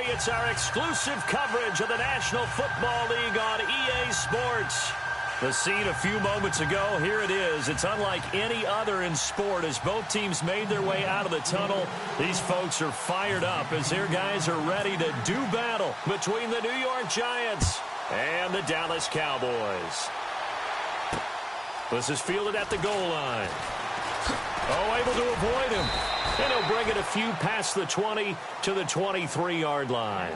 it's our exclusive coverage of the National Football League on EA Sports. The scene a few moments ago, here it is. It's unlike any other in sport as both teams made their way out of the tunnel. These folks are fired up as their guys are ready to do battle between the New York Giants and the Dallas Cowboys. This is fielded at the goal line. Oh, able to avoid him. And he'll bring it a few past the 20 to the 23-yard line.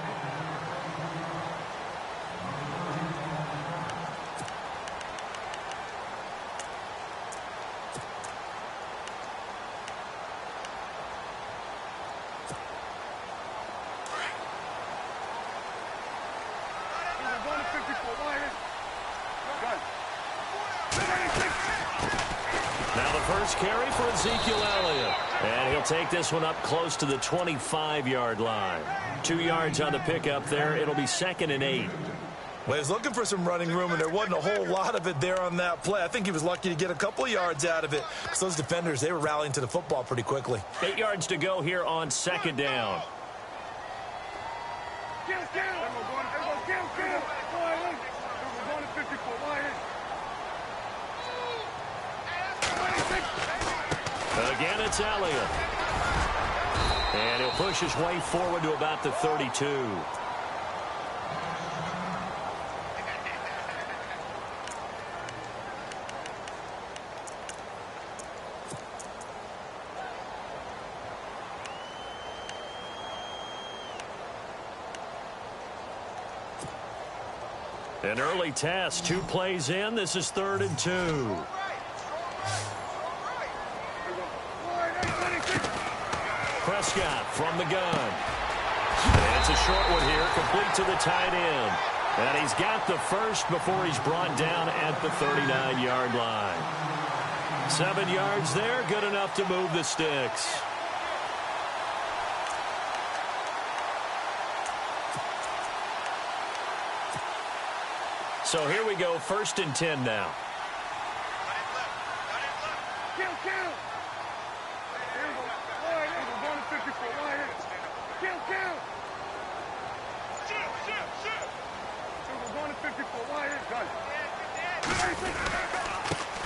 Carry for Ezekiel Elliott. And he'll take this one up close to the 25-yard line. 2 yards on the pickup there. It'll be 2nd and 8. Well, he was looking for some running room, and there wasn't a whole lot of it there on that play. I think he was lucky to get a couple of yards out of it. Because those defenders, they were rallying to the football pretty quickly. 8 yards to go here on 2nd down. Again, it's Elliott. And he'll push his way forward to about the 32. An early test, 2 plays in. This is 3rd and 2. Prescott from the gun. And it's a short one here, complete to the tight end. And he's got the first before he's brought down at the 39-yard line. 7 yards there, good enough to move the sticks. So here we go, 1st and 10 now.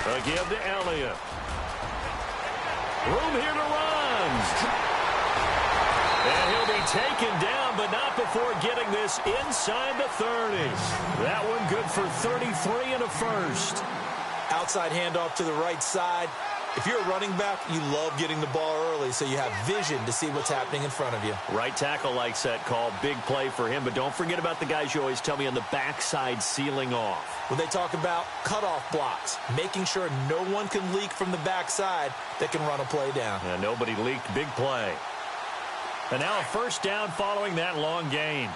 A give to Elliott. Room here to run. And he'll be taken down, but not before getting this inside the 30. That one good for 33 and a first. Outside handoff to the right side. If you're a running back, you love getting the ball early so you have vision to see what's happening in front of you. Right tackle likes that call. Big play for him, but don't forget about the guys you always tell me on the backside sealing off. When they talk about cutoff blocks, making sure no one can leak from the backside that can run a play down. Yeah, nobody leaked. Big play. And now a 1st down following that long gain.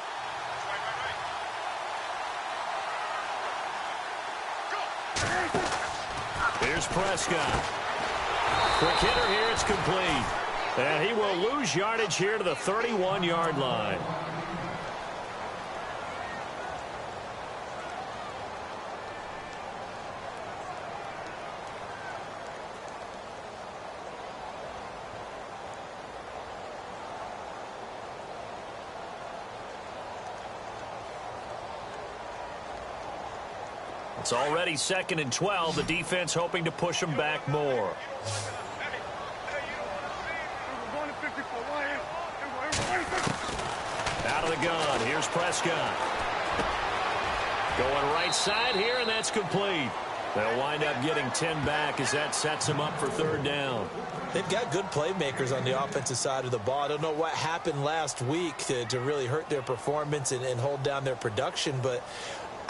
Here's Prescott. Quick hitter here, it's complete. And he will lose yardage here to the 31-yard line. It's already 2nd and 12. The defense hoping to push them back more. Out of the gun. Here's Prescott. Going right side here, and that's complete. They'll wind up getting 10 back as that sets them up for 3rd down. They've got good playmakers on the offensive side of the ball. I don't know what happened last week to really hurt their performance and hold down their production, but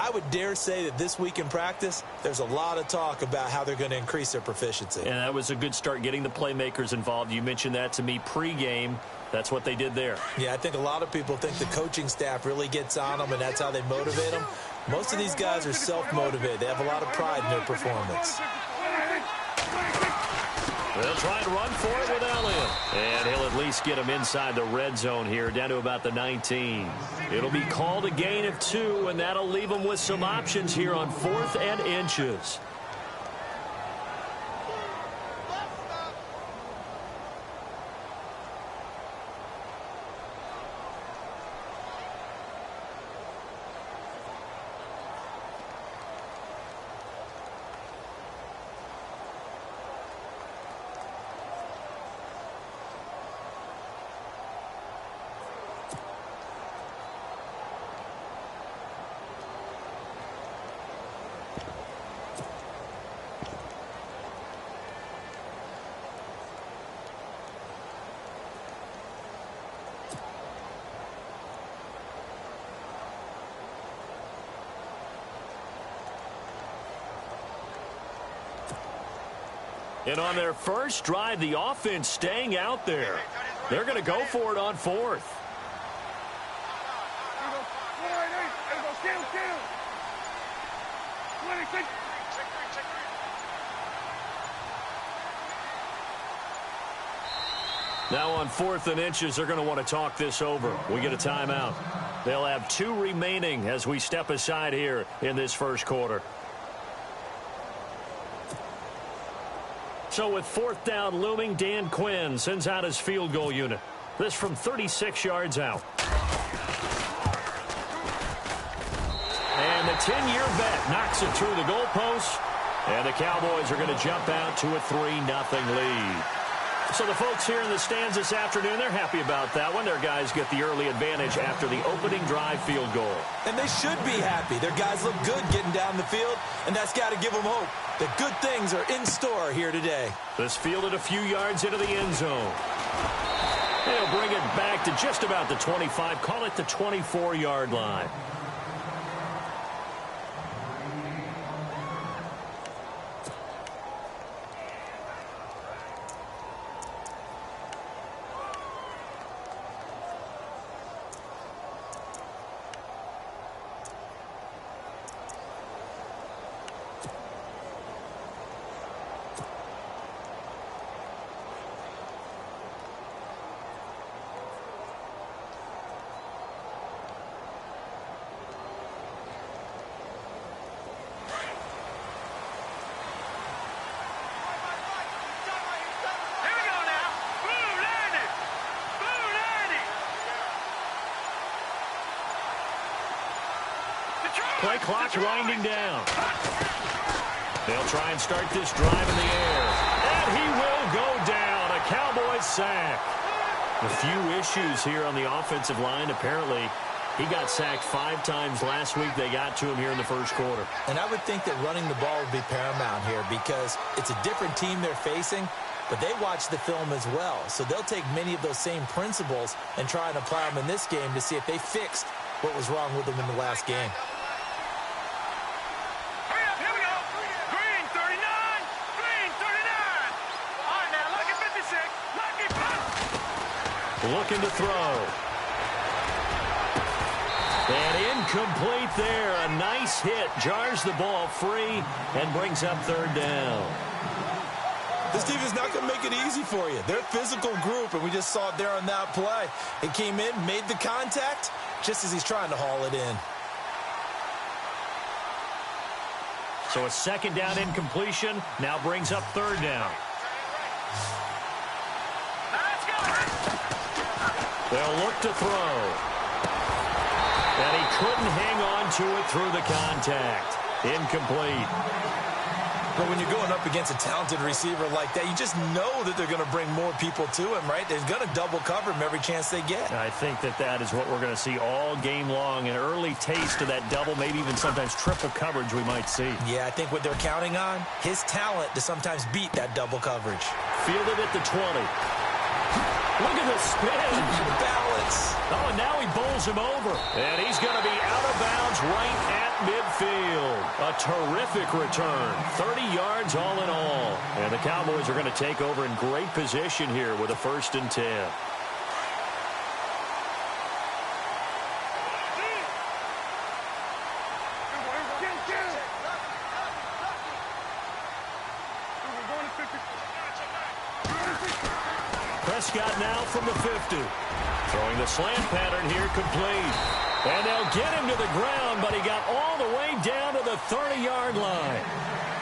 I would dare say that this week in practice, there's a lot of talk about how they're going to increase their proficiency. And that was a good start, getting the playmakers involved. You mentioned that to me pregame. That's what they did there. Yeah, I think a lot of people think the coaching staff really gets on them, and that's how they motivate them. Most of these guys are self-motivated. They have a lot of pride in their performance. They'll try and run for it with Elliott. And he'll at least get him inside the red zone here, down to about the 19. It'll be called a gain of 2, and that'll leave them with some options here on 4th and inches. And on their first drive, the offense staying out there. They're going to go for it on fourth. Now on 4th and inches, they're going to want to talk this over. We get a timeout. They'll have 2 remaining as we step aside here in this first quarter. So with 4th down looming, Dan Quinn sends out his field goal unit. This from 36 yards out. And the 10-year vet knocks it through the goalpost. And the Cowboys are going to jump out to a 3-0 lead. So the folks here in the stands this afternoon, they're happy about that one. Their guys get the early advantage after the opening drive field goal. And they should be happy. Their guys look good getting down the field, and that's got to give them hope that good things are in store here today. This fielded a few yards into the end zone. They'll bring it back to just about the 25, call it the 24-yard line. Play clock winding down. They'll try and start this drive in the air. And he will go down. A Cowboys sack. A few issues here on the offensive line. Apparently, he got sacked 5 times last week. They got to him here in the first quarter. And I would think that running the ball would be paramount here because it's a different team they're facing, but they watch the film as well. So they'll take many of those same principles and try and apply them in this game to see if they fixed what was wrong with them in the last game. Looking to throw. And incomplete there. A nice hit. Jars the ball free and brings up 3rd down. This team is not going to make it easy for you. They're a physical group, and we just saw it there on that play. It came in, made the contact, just as he's trying to haul it in. So a 2nd down incompletion now brings up 3rd down. They'll look to throw. And he couldn't hang on to it through the contact. Incomplete. But when you're going up against a talented receiver like that, you just know that they're going to bring more people to him, right? They're going to double cover him every chance they get. I think that is what we're going to see all game long. An early taste of that double, maybe even sometimes triple coverage we might see. Yeah, I think what they're counting on, his talent to sometimes beat that double coverage. Fielded at the 20. Look at the spin. Balance. Oh, and now he bowls him over. And he's going to be out of bounds right at midfield. A terrific return. 30 yards all in all. And the Cowboys are going to take over in great position here with a 1st and 10. Prescott now from the 50. Throwing the slant pattern here complete. And they'll get him to the ground, but he got all the way down to the 30-yard line.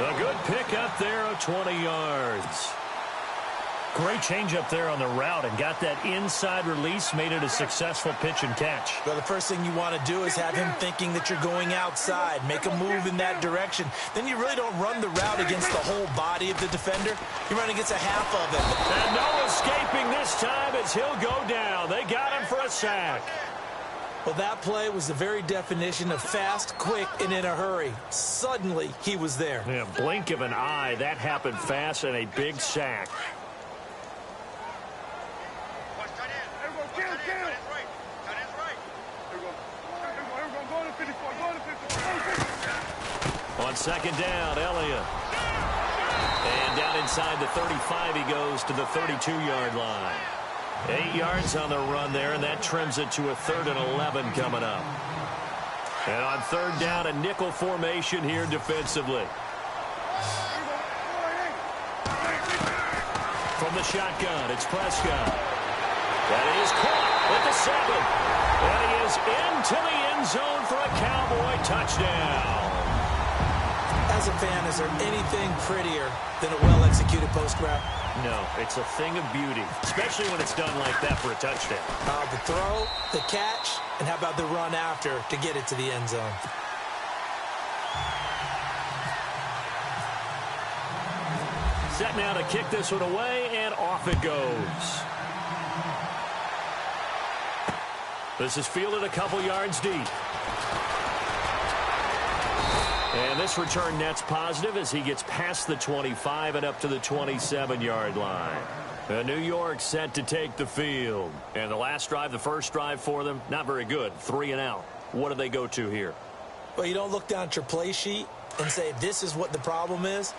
A good pickup there of 20 yards. Great change up there on the route and got that inside release, made it a successful pitch and catch. Well, the first thing you want to do is have him thinking that you're going outside, make a move in that direction. Then you really don't run the route against the whole body of the defender. You run against a half of it. And no escaping this time as he'll go down. They got him for a sack. Well, that play was the very definition of fast, quick, and in a hurry. Suddenly, he was there. Yeah, blink of an eye. That happened fast and a big sack. On 2nd down, Elliott. And down inside the 35, he goes to the 32-yard line. 8 yards on the run there, and that trims it to a 3rd and 11 coming up. And on 3rd down, a nickel formation here defensively. From the shotgun, it's Prescott. That is caught at the 7. And he is into the end zone for a Cowboy touchdown. As a fan, is there anything prettier than a well-executed post route? No, it's a thing of beauty, especially when it's done like that for a touchdown. The throw, the catch, and how about the run after to get it to the end zone? Set now to kick this one away, and off it goes. This is fielded a couple yards deep. And this return net's positive as he gets past the 25 and up to the 27-yard line. New York set to take the field. And the last drive, the first drive for them, not very good. 3 and out. What do they go to here? Well, you don't look down at your play sheet and say, this is what the problem is.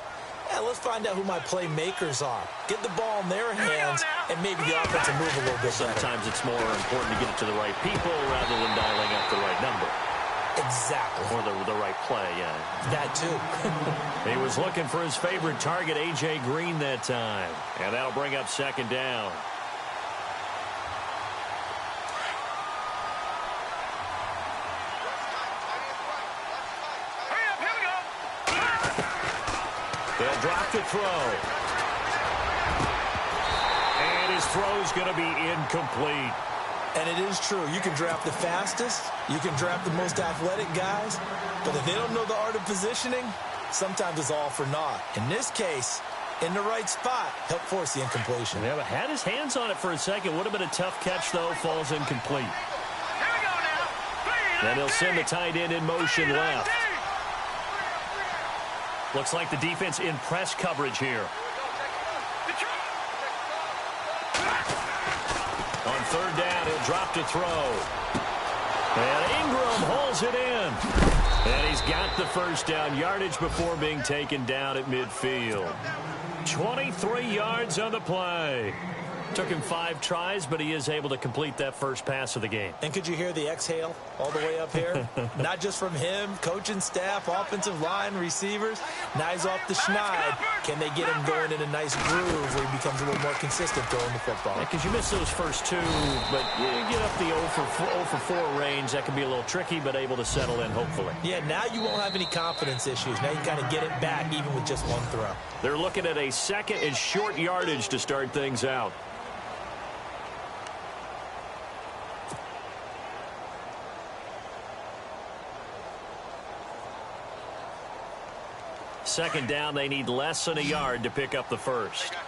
Yeah, let's find out who my playmakers are. Get the ball in their hands, and maybe the offense will move a little bit better. Sometimes it's more important to get it to the right people rather than dialing up the right number. Exactly. Or the right play, yeah. That too. He was looking for his favorite target, A.J. Green, that time. And that'll bring up 2nd down. They'll drop the throw. And his throw's going to be incomplete. And it is true. You can draft the fastest. You can draft the most athletic guys. But if they don't know the art of positioning, sometimes it's all for naught. In this case, in the right spot, help force the incompletion. Yeah, but had his hands on it for a second. Would have been a tough catch, though. Falls incomplete. Then he'll send the tight end in motion left. Looks like the defense in press coverage here. On 3rd down, he'll drop to throw. And Ingram hauls it in. And he's got the first down yardage before being taken down at midfield. 23 yards on the play. Took him 5 tries, but he is able to complete that first pass of the game. And could you hear the exhale all the way up here? Not just from him, coaching staff, offensive line, receivers. Now he's off the schneid. Can they get him going in a nice groove where he becomes a little more consistent throwing the football? Because you miss those first 2, but you get up the 0 for 4 range. That can be a little tricky, but able to settle in, hopefully. Yeah, now you won't have any confidence issues. Now you kind of get it back even with just 1 throw. They're looking at a 2nd and short yardage to start things out. Second down, they need less than a yard to pick up the first. Here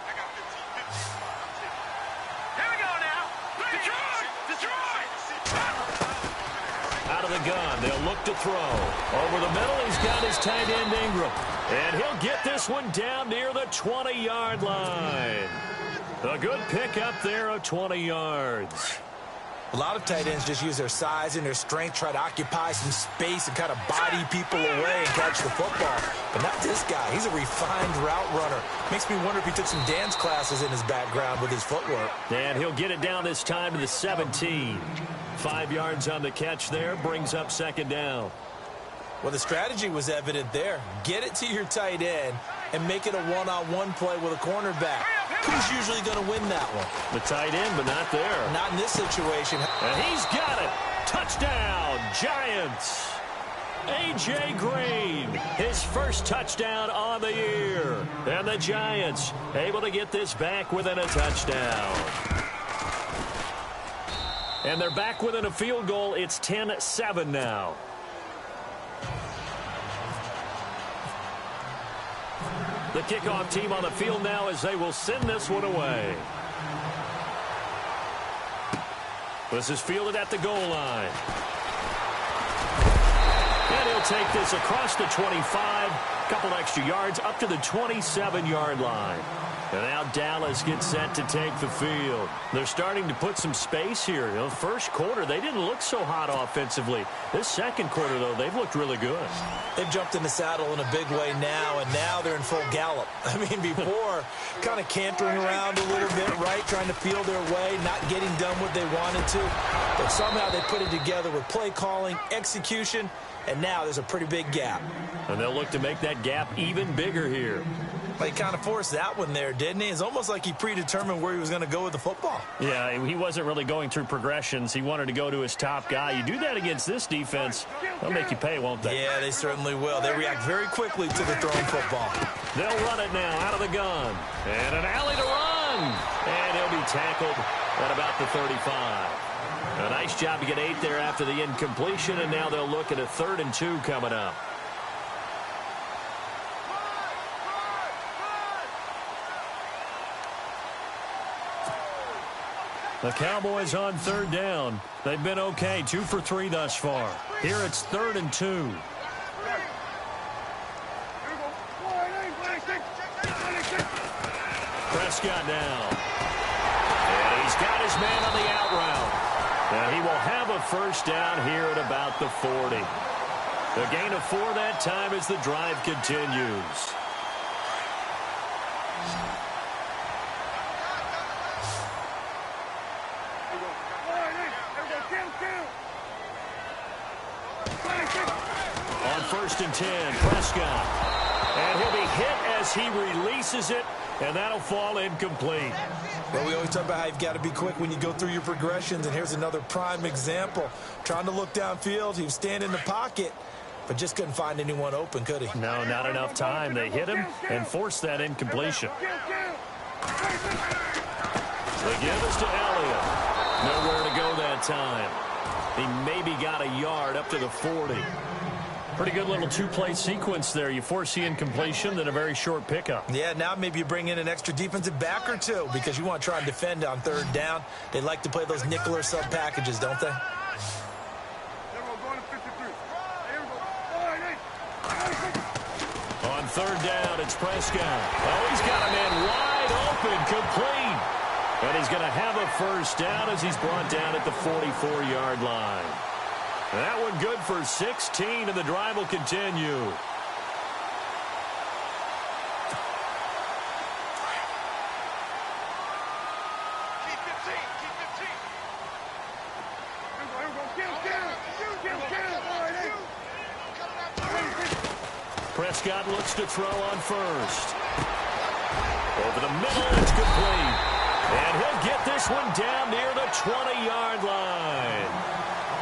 we go now. Detroit! Out of the gun, they'll look to throw. Over the middle, he's got his tight end Ingram. And he'll get this one down near the 20-yard line. A good pick up there of 20 yards. A lot of tight ends just use their size and their strength, try to occupy some space and kind of body people away and catch the football. But not this guy. He's a refined route runner. Makes me wonder if he took some dance classes in his background with his footwork. And he'll get it down this time to the 17. 5 yards on the catch there, brings up 2nd down. Well, the strategy was evident there. Get it to your tight end and make it a one-on-one play with a cornerback. Who's usually going to win that one? The tight end, but not there. Not in this situation. And he's got it. Touchdown, Giants. A.J. Green, his first touchdown on the year. And the Giants able to get this back within a touchdown. And they're back within a field goal. It's 10-7 now. The kickoff team on the field now as they will send this one away. This is fielded at the goal line. And he'll take this across the 25, couple extra yards up to the 27-yard line. And now Dallas gets set to take the field. They're starting to put some space here. You know, first quarter, they didn't look so hot offensively. This second quarter, though, they've looked really good. They've jumped in the saddle in a big way now, and now they're in full gallop. I mean, before, kind of cantering around a little bit, right, trying to feel their way, not getting done what they wanted to. But somehow they put it together with play calling, execution, and now there's a pretty big gap. And they'll look to make that gap even bigger here. He kind of forced that one there, didn't he? It's almost like he predetermined where he was going to go with the football. Yeah, he wasn't really going through progressions. He wanted to go to his top guy. You do that against this defense, they'll make you pay, won't they? Yeah, they certainly will. They react very quickly to the thrown football. They'll run it now out of the gun. And an alley to run. And he'll be tackled at about the 35. A nice job to get 8 there after the incompletion, and now they'll look at a 3rd and 2 coming up. The Cowboys on 3rd down. They've been okay, 2 for 3 thus far. Here it's 3rd and 2. Prescott now. And he's got his man on the out route. And he will have a first down here at about the 40. A gain of 4 that time as the drive continues. On 1st and 10, Prescott. And he'll be hit as he releases it, and that'll fall incomplete. Well, we always talk about how you've got to be quick when you go through your progressions, and here's another prime example. Trying to look downfield, he was standing in the pocket, but just couldn't find anyone open, could he? No, not enough time. They hit him and forced that incompletion. The give is to Elliott. Nowhere to go that time. He maybe got a yard up to the 40. Pretty good little 2-play sequence there. You force the incompletion, then a very short pickup. Yeah, now maybe you bring in an extra defensive back or two because you want to try and defend on 3rd down. They like to play those nickel or sub packages, don't they? On 3rd down, it's Prescott. Oh, he's got a man wide open, complete. And he's going to have a first down as he's brought down at the 44-yard line. That one good for 16, and the drive will continue. Prescott looks to throw on 1st. Over the middle, it's complete. And he'll get this one down near the 20-yard line.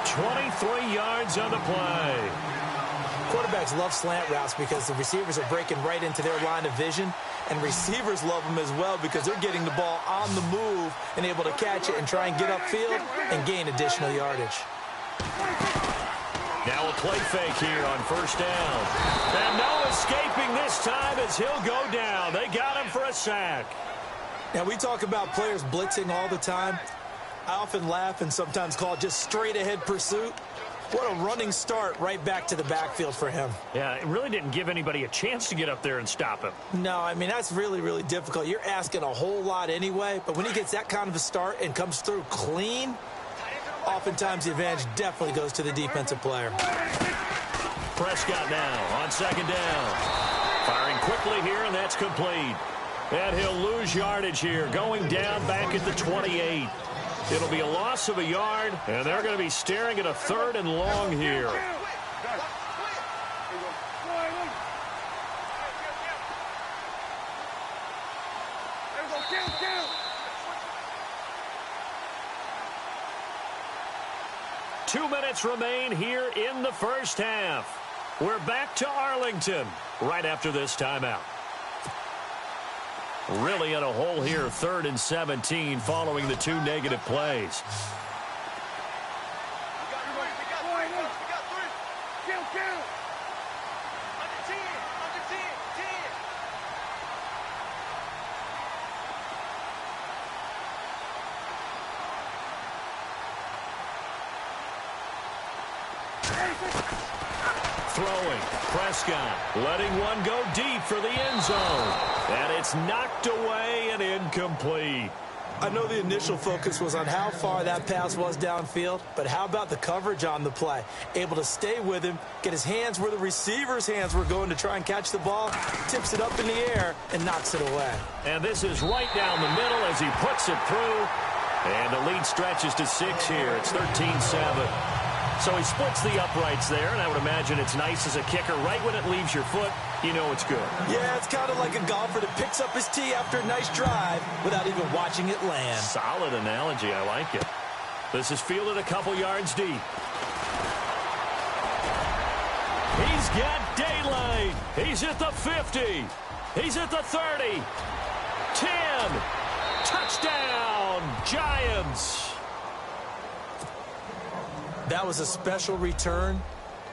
23 yards on the play. Quarterbacks love slant routes because the receivers are breaking right into their line of vision, and receivers love them as well because they're getting the ball on the move and able to catch it and try and get upfield and gain additional yardage. Now a play fake here on 1st down. And no escaping this time as he'll go down. They got him for a sack. Now, we talk about players blitzing all the time. I often laugh and sometimes call it just straight-ahead pursuit. What a running start right back to the backfield for him. Yeah, it really didn't give anybody a chance to get up there and stop him. No, I mean, that's really, really difficult. You're asking a whole lot anyway, but when he gets that kind of a start and comes through clean, oftentimes the advantage definitely goes to the defensive player. Prescott now on 2nd down. Firing quickly here, and that's complete. And he'll lose yardage here, going down back at the 28. It'll be a loss of a yard, and they're going to be staring at a 3rd and long here. Two minutes remain here in the first half. We're back to Arlington right after this timeout. Really in a hole here, 3rd and 17 following the 2 negative plays. throwing. Prescott letting one go deep for the end zone. And it's knocked away and incomplete. I know the initial focus was on how far that pass was downfield, but how about the coverage on the play? Able to stay with him, get his hands where the receiver's hands were going to try and catch the ball, tips it up in the air, and knocks it away. And this is right down the middle as he puts it through. And the lead stretches to 6 here. It's 13-7. So he splits the uprights there, and I would imagine it's nice as a kicker. Right when it leaves your foot, you know it's good. Yeah, it's kind of like a golfer that picks up his tee after a nice drive without even watching it land. Solid analogy. I like it. This is fielded a couple yards deep. He's got daylight. He's at the 50. He's at the 30. 10. Touchdown, Giants. That was a special return,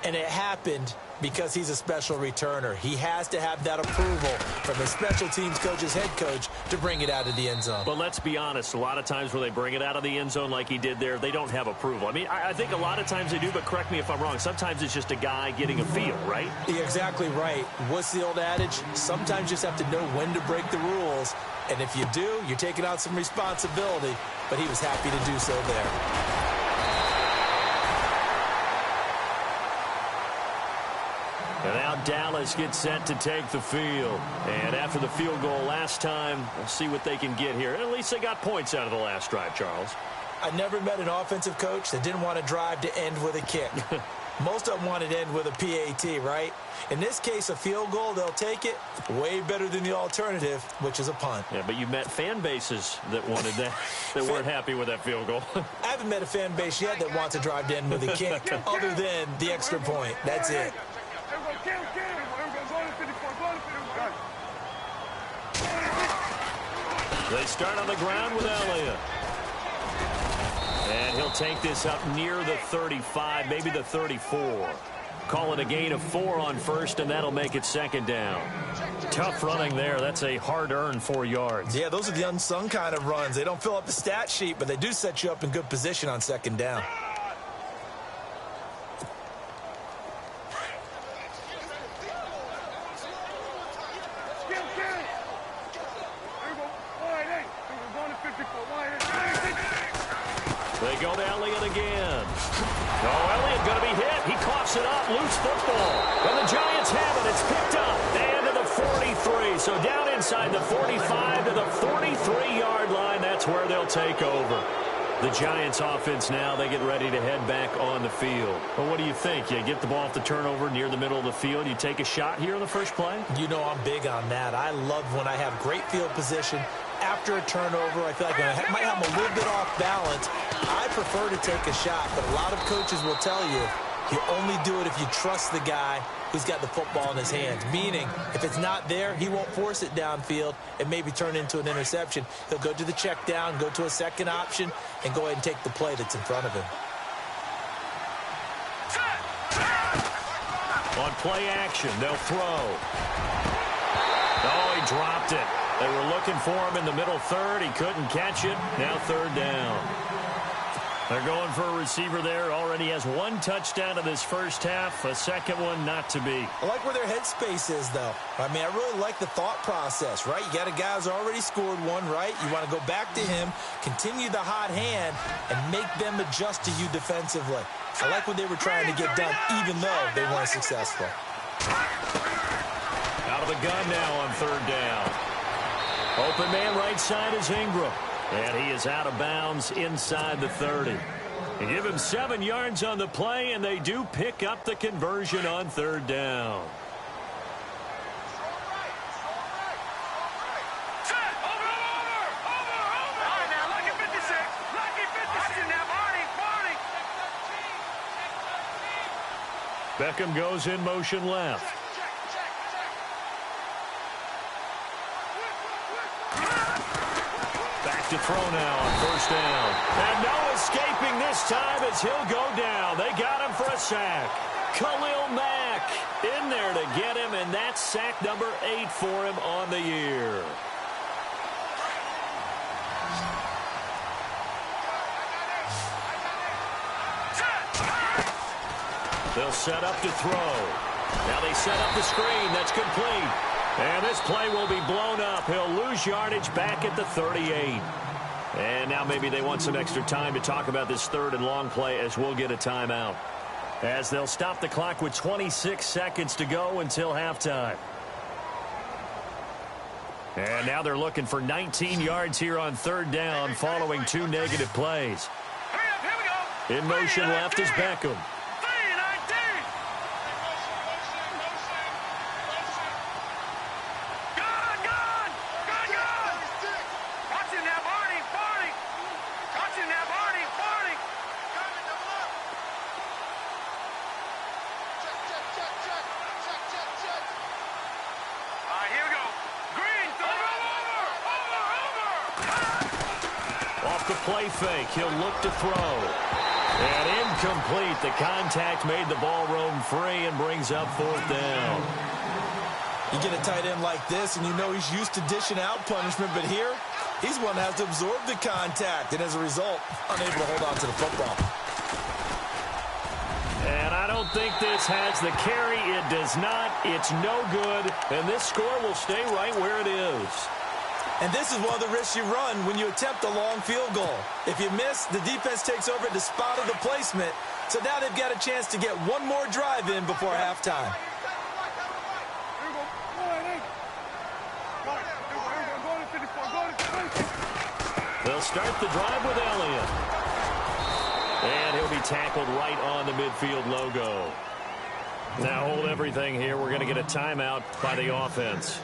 and it happened because he's a special returner. He has to have that approval from the special teams coach's head coach to bring it out of the end zone. But let's be honest, a lot of times when they bring it out of the end zone like he did there, they don't have approval. I mean, I think a lot of times they do, but correct me if I'm wrong. Sometimes it's just a guy getting a feel, right? You're exactly right. What's the old adage? Sometimes you just have to know when to break the rules. And if you do, you're taking on some responsibility. But he was happy to do so there. And now Dallas gets set to take the field. And after the field goal last time, we'll see what they can get here. At least they got points out of the last drive, Charles. I never met an offensive coach that didn't want to drive to end with a kick. Most of them wanted to end with a PAT, right? In this case, a field goal, they'll take it. Way better than the alternative, which is a punt. Yeah, but you met fan bases that wanted that, that weren't happy with that field goal. I haven't met a fan base yet that wants to drive to end with a kick other than the extra point. That's it. They start on the ground with Elliott. And he'll take this up near the 35, maybe the 34. Call it a gain of 4 on first, and that'll make it second down. Tough running there. That's a hard-earned 4 yards. Yeah, those are the unsung kind of runs. They don't fill up the stat sheet, but they do set you up in good position on second down. They go to Elliott again. Oh, Elliott going to be hit. He coughs it up. Loose football. And the Giants have it. It's picked up. And to the 43. So down inside the 45 to the 43-yard line. That's where they'll take over. The Giants offense now, they get ready to head back on the field. Well, what do you think? You get the ball off the turnover near the middle of the field. You take a shot here in the first play? You know I'm big on that. I love when I have great field position. After a turnover, I feel like I might have a little bit off balance. I prefer to take a shot, but a lot of coaches will tell you only do it if you trust the guy who's got the football in his hands. Meaning, if it's not there, he won't force it downfield and maybe turn into an interception. He'll go to the check down, go to a second option, and go ahead and take the play that's in front of him. On play action, they'll throw. Oh, he dropped it. They were looking for him in the middle third. He couldn't catch it. Now third down. They're going for a receiver there. Already has 1 touchdown in this first half. A second one not to be. I like where their headspace is, though. I mean, I really like the thought process, right? You got a guy who's already scored one, right? You want to go back to him, continue the hot hand, and make them adjust to you defensively. I like what they were trying to get done, even though they weren't successful. Out of the gun now on third down. Open man right side is Ingram. And he is out of bounds inside the 30. They give him 7 yards on the play, and they do pick up the conversion on third down. Beckham goes in motion left. To throw now on first down. And no escaping this time as he'll go down. They got him for a sack. Khalil Mack in there to get him, and that's sack number 8 for him on the year. They'll set up to throw. Now they set up the screen. That's complete. And this play will be blown up. He'll lose yardage back at the 38. And now maybe they want some extra time to talk about this third and long play as we'll get a timeout. As they'll stop the clock with 26 seconds to go until halftime. And now they're looking for 19 yards here on third down following 2 negative plays. In motion left is Beckham. The play fake. He'll look to throw. And incomplete. The contact made the ball roam free and brings up fourth down. You get a tight end like this, and you know he's used to dishing out punishment, but here, he's one that has to absorb the contact, and as a result, unable to hold on to the football. And I don't think this has the carry. It does not. It's no good. And this score will stay right where it is. And this is one of the risks you run when you attempt a long field goal. If you miss, the defense takes over at the spot of the placement. So now they've got a chance to get one more drive in before halftime. They'll start the drive with Elliott. And he'll be tackled right on the midfield logo. Now hold everything here. We're going to get a timeout by the offense,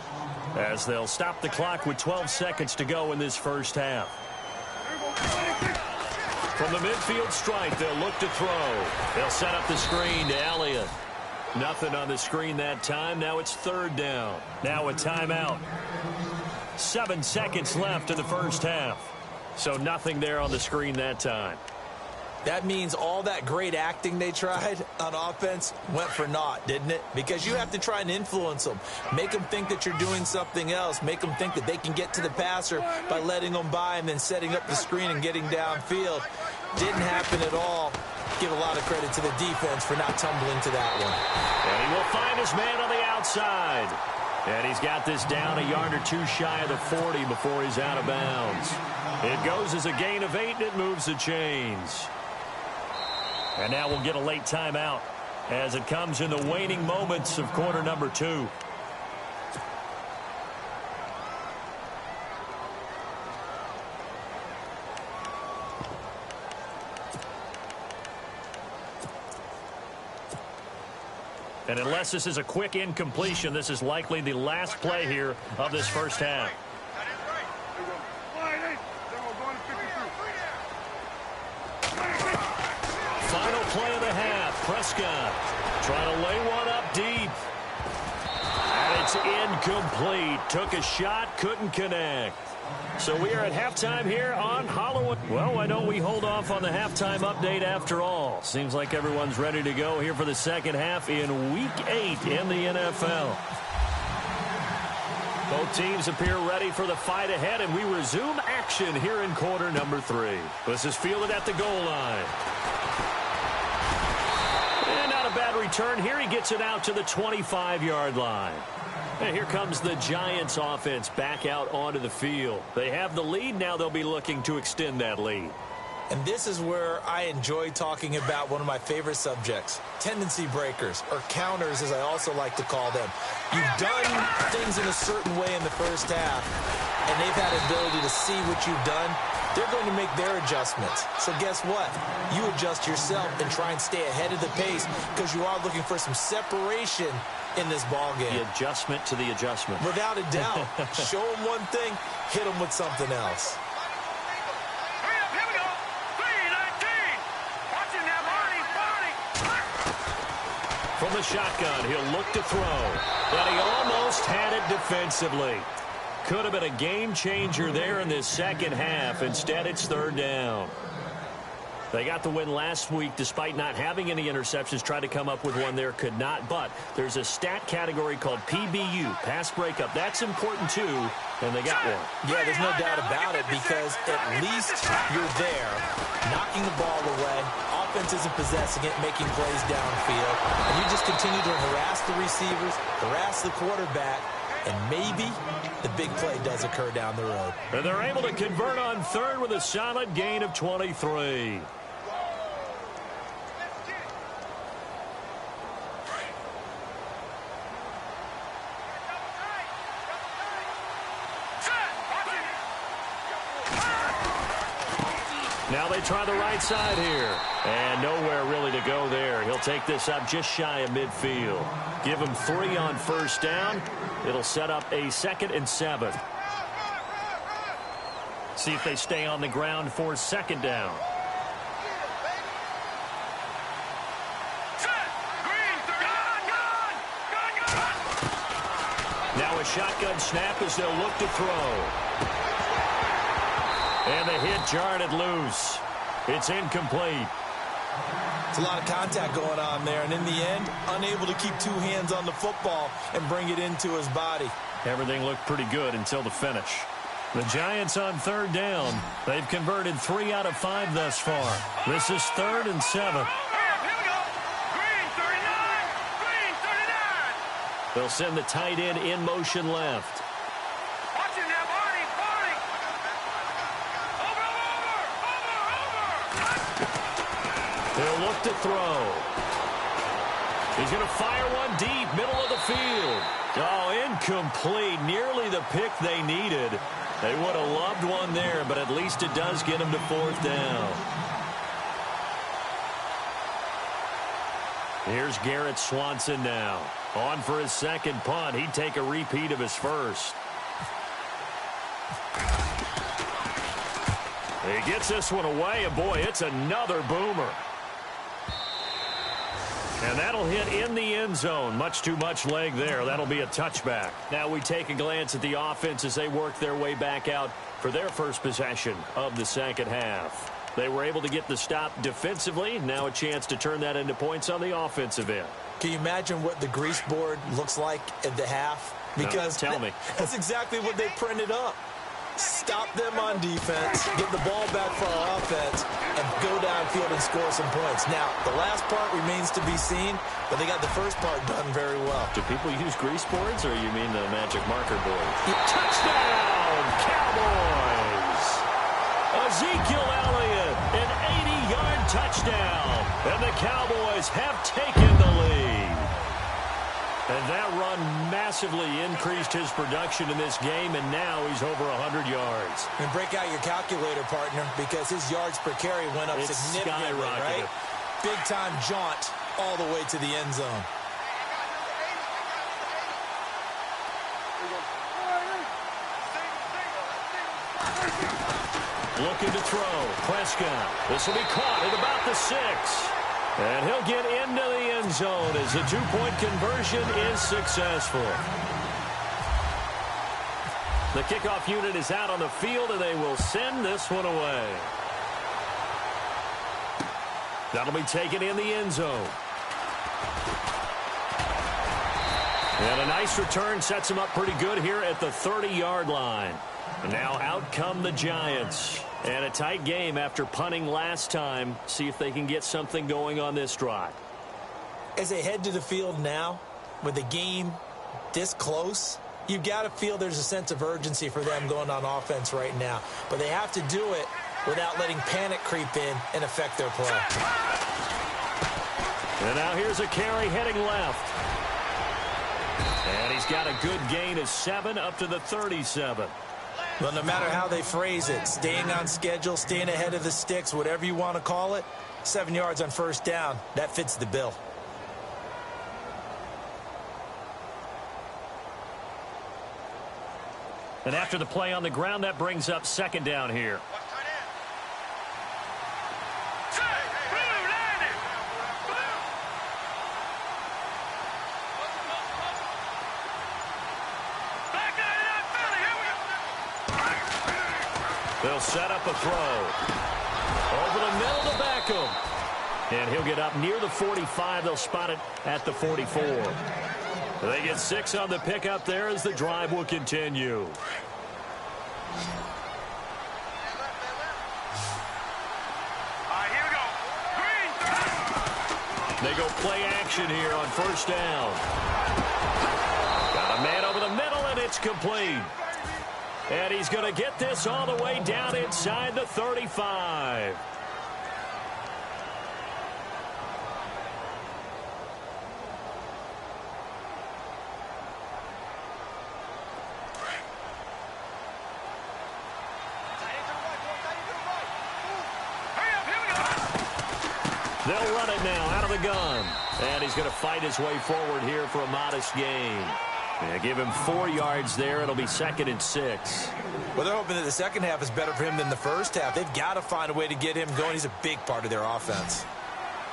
as they'll stop the clock with 12 seconds to go in this first half. From the midfield stripe, they'll look to throw. They'll set up the screen to Elliott. Nothing on the screen that time. Now it's third down. Now a timeout. 7 seconds left in the first half. So nothing there on the screen that time. That means all that great acting they tried on offense went for naught, didn't it? Because you have to try and influence them. Make them think that you're doing something else. Make them think that they can get to the passer by letting them by and then setting up the screen and getting downfield. Didn't happen at all. Give a lot of credit to the defense for not tumbling to that one. And he will find his man on the outside. And he's got this down a yard or two shy of the 40 before he's out of bounds. It goes as a gain of 8, and it moves the chains. And now we'll get a late timeout as it comes in the waning moments of quarter number 2. And unless this is a quick incompletion, this is likely the last play here of this first half. Final play of the half. Prescott trying to lay one up deep. And it's incomplete. Took a shot, couldn't connect. So we are at halftime here on Halloween. Well, why don't we hold off on the halftime update after all? Seems like everyone's ready to go here for the second half in Week 8 in the NFL. Both teams appear ready for the fight ahead, and we resume action here in quarter number 3. This is fielded at the goal line. And not a bad return here. He gets it out to the 25-yard line. And here comes the Giants offense back out onto the field. They have the lead. Now they'll be looking to extend that lead. And this is where I enjoy talking about one of my favorite subjects, tendency breakers, or counters as I also like to call them. You've done things in a certain way in the first half, and they've had the ability to see what you've done. They're going to make their adjustments. So guess what? You adjust yourself and try and stay ahead of the pace because you are looking for some separation in this ball game. The adjustment to the adjustment. Without a doubt. Show them one thing, hit them with something else. From the shotgun, he'll look to throw. And he almost had it defensively. Could have been a game changer there in this second half. Instead, it's third down. They got the win last week despite not having any interceptions. Tried to come up with one there, could not. But there's a stat category called PBU, pass breakup. That's important too, and they got one. Yeah, there's no doubt about it because at least you're there, knocking the ball away. offense isn't possessing it, making plays downfield, and you just continue to harass the receivers, harass the quarterback, and maybe the big play does occur down the road. And they're able to convert on third with a solid gain of 23. Now they try the right side here. And nowhere really to go there. He'll take this up just shy of midfield. Give him 3 on first down. It'll set up a 2nd and 7. See if they stay on the ground for 2nd down. Now a shotgun snap as they'll look to throw. And the hit jarred it loose. It's incomplete. It's a lot of contact going on there, and in the end, unable to keep 2 hands on the football and bring it into his body. Everything looked pretty good until the finish. The Giants on 3rd down. They've converted 3 out of 5 thus far. This is 3rd and 7. They'll send the tight end in motion left. He'll look to throw. He's going to fire one deep, middle of the field. Oh, incomplete. Nearly the pick they needed. They would have loved one there, but at least it does get him to 4th down. Here's Garrett Swanson now. On for his 2nd punt. He'd take a repeat of his first. He gets this one away, and boy, it's another boomer. And that'll hit in the end zone. Much too much leg there. That'll be a touchback. Now we take a glance at the offense as they work their way back out for their first possession of the 2nd half. They were able to get the stop defensively. Now a chance to turn that into points on the offensive end. Can you imagine what the grease board looks like at the half? Because no, tell me. That's exactly what they printed up. Stop them on defense, get the ball back for our offense, and go downfield and score some points. Now, the last part remains to be seen, but they got the first part done very well. Do people use grease boards, or you mean the magic marker board? Touchdown, Cowboys! Ezekiel Elliott, an 80-yard touchdown, and the Cowboys have taken the lead. And that run massively increased his production in this game, and now he's over 100 yards. And break out your calculator, partner, because his yards per carry went up significantly, right? Big-time jaunt all the way to the end zone. Looking to throw. Prescott. This will be caught at about the 6. And he'll get into the end zone as the 2-point conversion is successful. The kickoff unit is out on the field, and they will send this one away. That'll be taken in the end zone. And a nice return sets him up pretty good here at the 30-yard line. And now out come the Giants. And a tight game after punting last time. See if they can get something going on this drive. As they head to the field now, with the game this close, you've got to feel there's a sense of urgency for them going on offense right now. But they have to do it without letting panic creep in and affect their play. And now here's a carry heading left. And he's got a good gain of 7 up to the 37. Well, no matter how they phrase it, staying on schedule, staying ahead of the sticks, whatever you want to call it, 7 yards on first down, that fits the bill. And after the play on the ground, that brings up 2nd down here. They'll set up a throw. Over the middle to Beckham. And he'll get up near the 45. They'll spot it at the 44. They get 6 on the pickup there as the drive will continue. They go play action here on first down. Got a man over the middle, and it's complete. And he's going to get this all the way down inside the 35. They'll run it now out of the gun. And he's going to fight his way forward here for a modest gain. Yeah, give him 4 yards there. It'll be 2nd and 6. Well, they're hoping that the second half is better for him than the first half. They've got to find a way to get him going. He's a big part of their offense.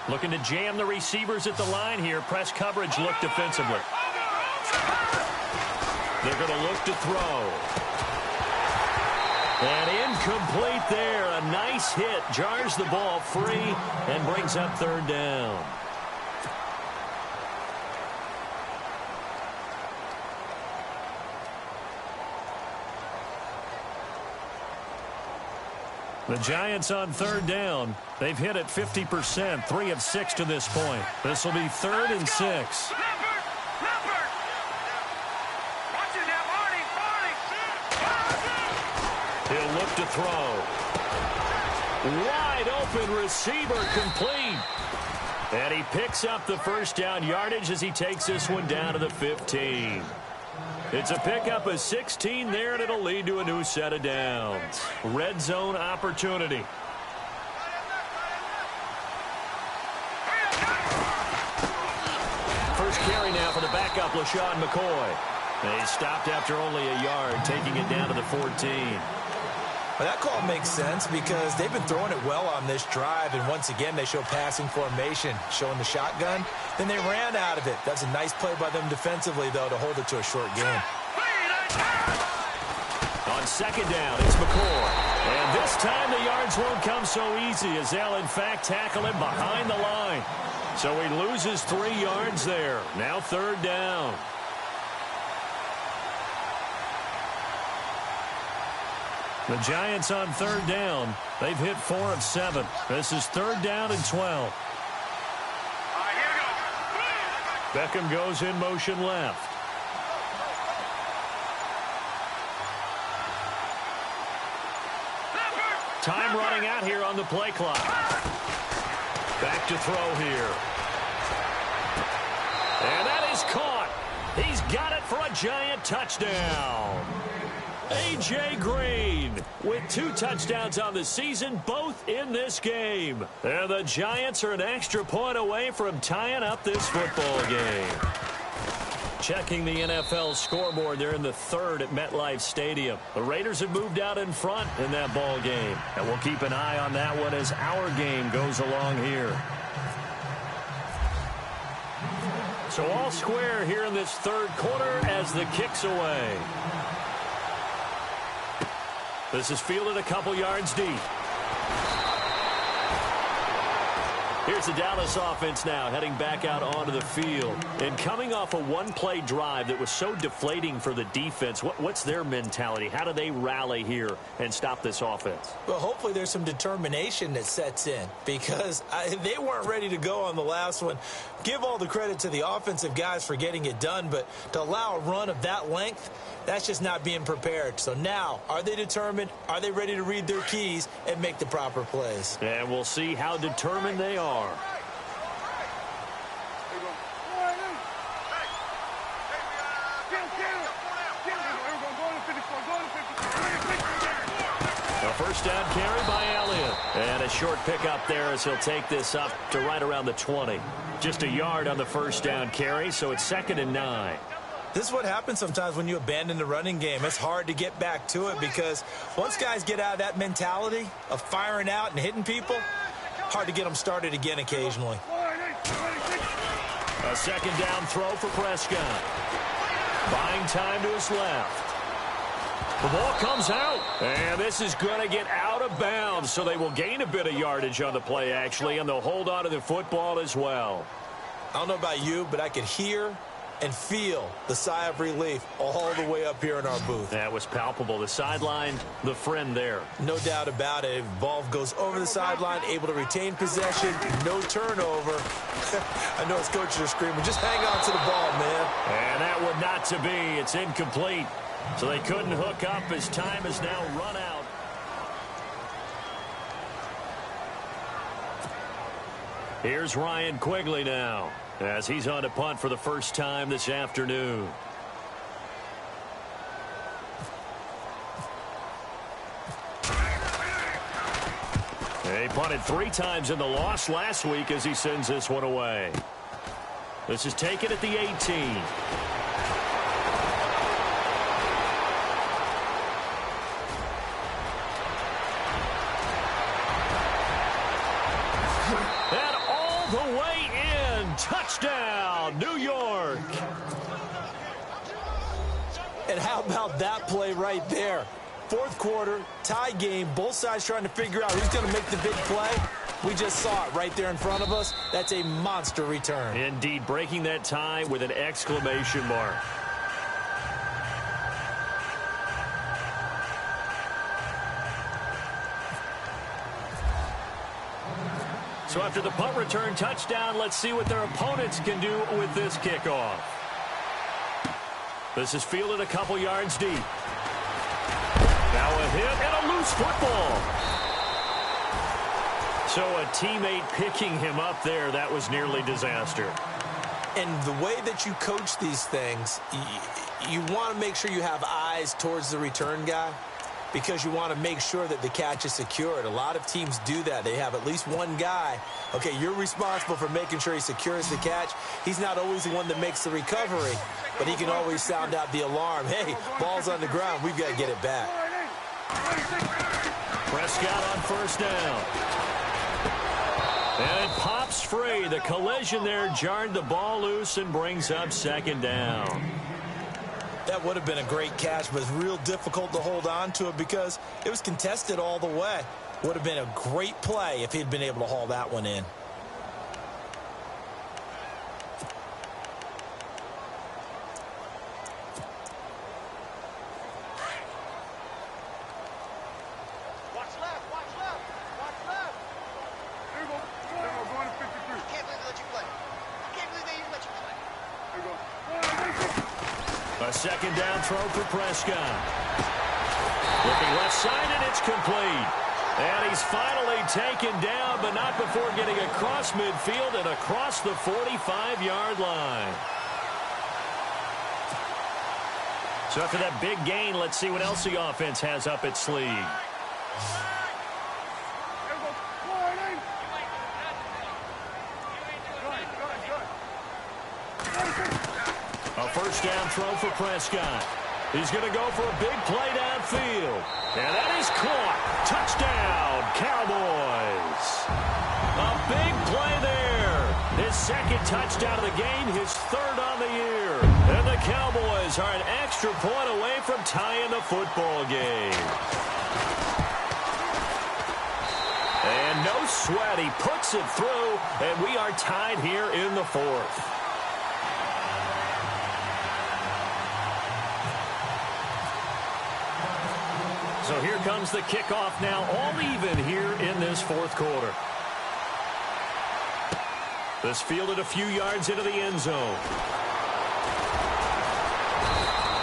Looking to jam the receivers at the line here. Press coverage look defensively. They're going to look to throw. And incomplete there. A nice hit. Jars the ball free and brings up 3rd down. The Giants on 3rd down. They've hit it 50%, 3 of 6 to this point. This will be 3rd and 6. He'll look to throw. Wide open receiver complete. And he picks up the first down yardage as he takes this one down to the 15. It's a pickup of 16 there, and it'll lead to a new set of downs. Red zone opportunity. First carry now for the backup, LaShawn McCoy. They stopped after only a yard, taking it down to the 14. Well, that call makes sense because they've been throwing it well on this drive, and once again they show passing formation, showing the shotgun. Then they ran out of it. That's a nice play by them defensively, though, to hold it to a short game. On 2nd down, it's McCoy. And this time the yards won't come so easy as they'll, in fact, tackle him behind the line. So he loses 3 yards there. Now 3rd down. The Giants on 3rd down. They've hit 4 of 7. This is 3rd down and 12. Beckham goes in motion left. Time running out here on the play clock. Back to throw here. And that is caught. He's got it for a Giant touchdown. A.J. Green with 2 touchdowns on the season, both in this game. And the Giants are an extra point away from tying up this football game. Checking the NFL scoreboard, they're in the 3rd at MetLife Stadium. The Raiders have moved out in front in that ball game. And we'll keep an eye on that one as our game goes along here. So all square here in this 3rd quarter as the kick's away. This is fielded a couple yards deep. Here's the Dallas offense now heading back out onto the field. And coming off a one-play drive that was so deflating for the defense, what's their mentality? How do they rally here and stop this offense? Well, hopefully there's some determination that sets in because they weren't ready to go on the last one. Give all the credit to the offensive guys for getting it done, but to allow a run of that length, that's just not being prepared. So now, are they determined? Are they ready to read their keys and make the proper plays? And we'll see how determined they are. A first down carry by Elliott. And a short pickup there as he'll take this up to right around the 20. Just a yard on the first down carry, so it's 2nd and 9. This is what happens sometimes when you abandon the running game. It's hard to get back to it because once guys get out of that mentality of firing out and hitting people, hard to get them started again occasionally. A 2nd down throw for Prescott. Buying time to his left. The ball comes out, and this is going to get out of bounds, so they will gain a bit of yardage on the play, actually, and they'll hold on to the football as well. I don't know about you, but I could hear and feel the sigh of relief all the way up here in our booth. That was palpable. The sideline, the friend there. No doubt about it. If the ball goes over the sideline, able to retain possession, no turnover. I know his coaches are screaming, just hang on to the ball, man. And that would not to be. It's incomplete. So they couldn't hook up as time has now run out. Here's Ryan Quigley now, as he's on to punt for the first time this afternoon. He punted 3 times in the loss last week as he sends this one away. This is taken at the 18. And all the way in. Touchdown, New York. And how about that play right there? Fourth quarter, tie game, both sides trying to figure out who's going to make the big play. We just saw it right there in front of us. That's a monster return. Indeed, breaking that tie with an exclamation mark. So after the punt return touchdown, let's see what their opponents can do with this kickoff. This is fielded a couple yards deep. Now a hit and a loose football. So a teammate picking him up there, that was nearly disaster. And the way that you coach these things, you want to make sure you have eyes towards the return guy because you want to make sure that the catch is secured. A lot of teams do that. They have at least one guy. Okay, you're responsible for making sure he secures the catch. He's not always the one that makes the recovery, but he can always sound out the alarm. Hey, ball's on the ground. We've got to get it back. Prescott on first down. And it pops free. The collision there jarred the ball loose and brings up second down. That would have been a great catch, but it's real difficult to hold on to it because it was contested all the way. Would have been a great play if he'd been able to haul that one in. A second down throw for Prescott. Looking left side, and it's complete. And he's finally taken down, but not before getting across midfield and across the 45-yard line. So after that big gain, let's see what else the offense has up its sleeve. A first down throw for Prescott. He's going to go for a big play downfield. And that is caught. Touchdown, Cowboys. A big play there. His second touchdown of the game, his third on the year. And the Cowboys are an extra point away from tying the football game. And no sweat. He puts it through, and we are tied here in the fourth. So here comes the kickoff now, all even here in this fourth quarter. This fielded a few yards into the end zone.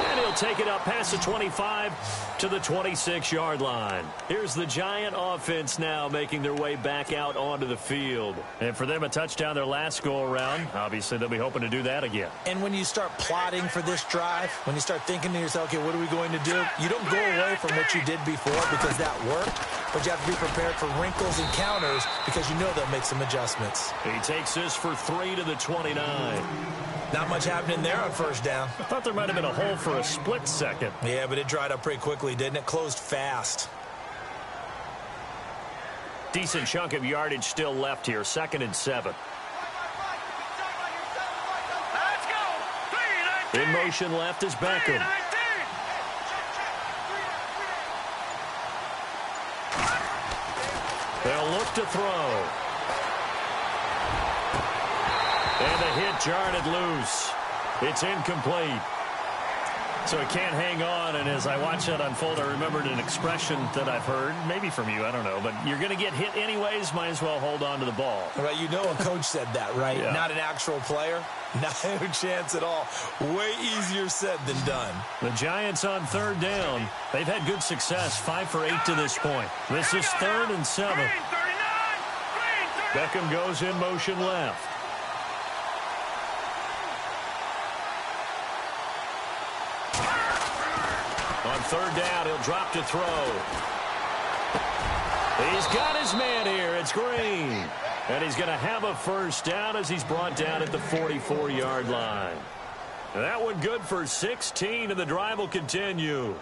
And he'll take it up past the 25 to the 26-yard line. Here's the Giant offense now making their way back out onto the field. And for them, a touchdown their last go-around. Obviously, they'll be hoping to do that again. And when you start plotting for this drive, when you start thinking to yourself, okay, what are we going to do? You don't go away from what you did before because that worked, but you have to be prepared for wrinkles and counters because you know they'll make some adjustments. He takes this for 3 to the 29. Not much happening there on first down. I thought there might have been a hole for a split second. Yeah, but it dried up pretty quickly, didn't it? Closed fast. Decent chunk of yardage still left here. 2nd and 7. In motion left is Beckham. They'll look to throw. And the hit jarred it loose. It's incomplete. So he can't hang on, and as I watch that unfold, I remembered an expression that I've heard, maybe from you, I don't know, but you're going to get hit anyways, might as well hold on to the ball. Right, you know a coach said that, right? Yeah. Not an actual player. Not a chance at all. Way easier said than done. The Giants on third down. They've had good success, 5 for 8 to this point. This is 3rd and 7. Beckham goes in motion left. On third down, he'll drop to throw. He's got his man here. It's Green. And he's going to have a first down as he's brought down at the 44-yard line. That one good for 16, and the drive will continue.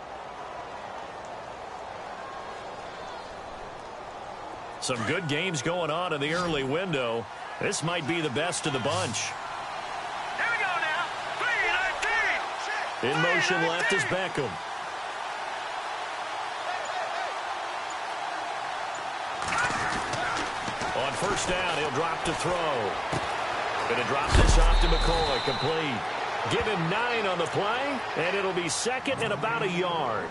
Some good games going on in the early window. This might be the best of the bunch. Here we go now. 3-19. In motion left is Beckham. On first down, he'll drop to throw. Going to drop this off to McCoy. Complete. Give him 9 on the play, and it'll be 2nd and about a yard.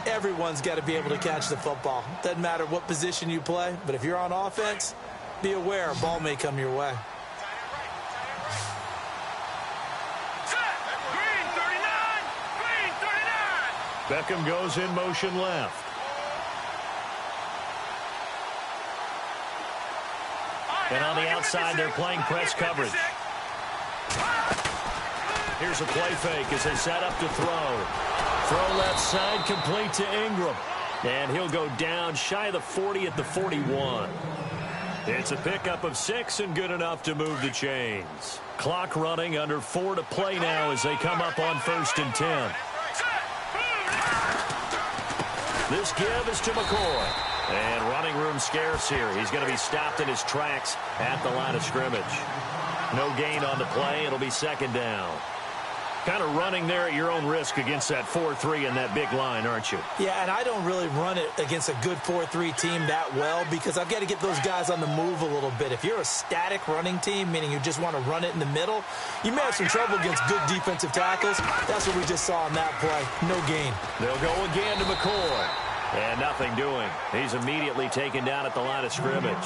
Everyone's got to be able to catch the football. Doesn't matter what position you play, but if you're on offense, be aware a ball may come your way. Green 39. Green 39. Beckham goes in motion left. And on the outside, they're playing press coverage. Here's a play fake as they set up to throw. Throw left side, complete to Ingram. And he'll go down shy of the 40 at the 41. It's a pickup of 6 and good enough to move the chains. Clock running, under 4 to play now as they come up on 1st and 10. This give is to McCoy. And running room scarce here. He's going to be stopped in his tracks at the line of scrimmage. No gain on the play. It'll be 2nd down. Kind of running there at your own risk against that 4-3 and that big line, aren't you? Yeah, and I don't really run it against a good 4-3 team that well because I've got to get those guys on the move a little bit. If you're a static running team, meaning you just want to run it in the middle, you may have some trouble against good defensive tackles. That's what we just saw on that play. No gain. They'll go again to McCoy. And nothing doing. He's immediately taken down at the line of scrimmage.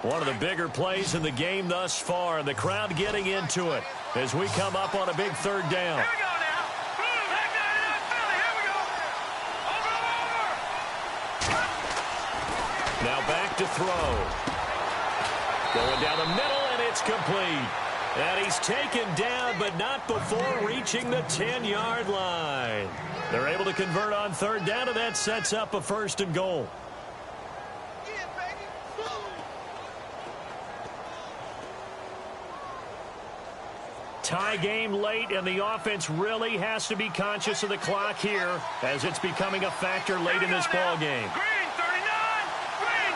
One of the bigger plays in the game thus far, and the crowd getting into it as we come up on a big 3rd down. Now back to throw. Going down the middle, and it's complete. And he's taken down, but not before reaching the 10-yard line. They're able to convert on 3rd down, and that sets up a 1st and goal. Tie game late, and the offense really has to be conscious of the clock here as it's becoming a factor late in this ball game. Green 39. Green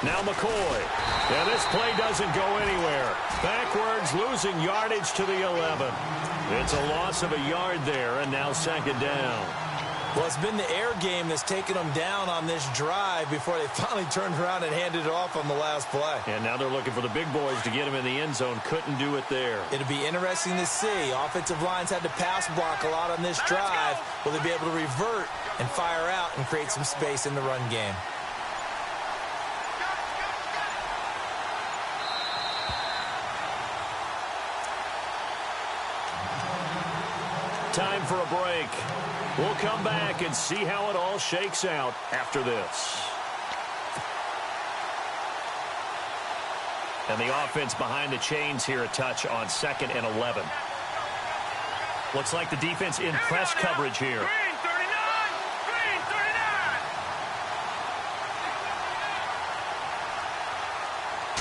39. Now McCoy. And this play doesn't go anywhere. Backwards, losing yardage to the 11. It's a loss of a yard there, and now 2nd down. Well, it's been the air game that's taken them down on this drive before they finally turned around and handed it off on the last play. And now they're looking for the big boys to get him in the end zone. Couldn't do it there. It'll be interesting to see. Offensive lines had to pass block a lot on this drive. Will they be able to revert and fire out and create some space in the run game? Time for a break. We'll come back and see how it all shakes out after this. And the offense behind the chains here a touch on 2nd and 11. Looks like the defense in press coverage here. Green 39. Green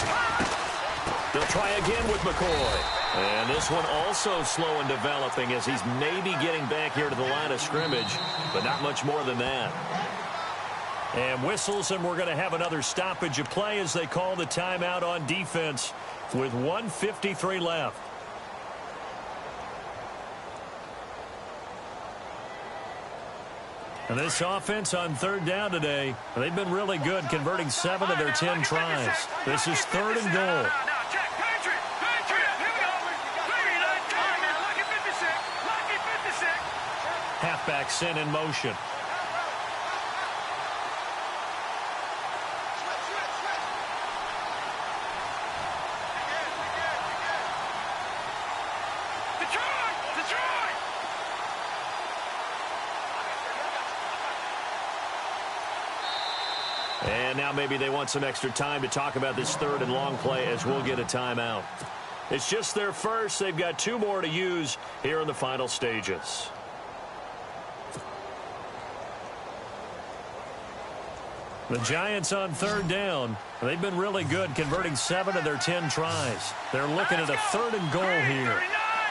39. They'll try again with McCoy. And this one also slow in developing as he's maybe getting back here to the line of scrimmage, but not much more than that. And whistles, and we're going to have another stoppage of play as they call the timeout on defense with 1:53 left. And this offense on third down today, they've been really good, converting 7 of their 10 tries. This is 3rd and goal. Halfback sent in motion. And now maybe they want some extra time to talk about this 3rd and long play as we'll get a timeout. It's just their first. They've got 2 more to use here in the final stages. The Giants on 3rd down. They've been really good, converting 7 of their 10 tries. They're looking at a 3rd and goal here.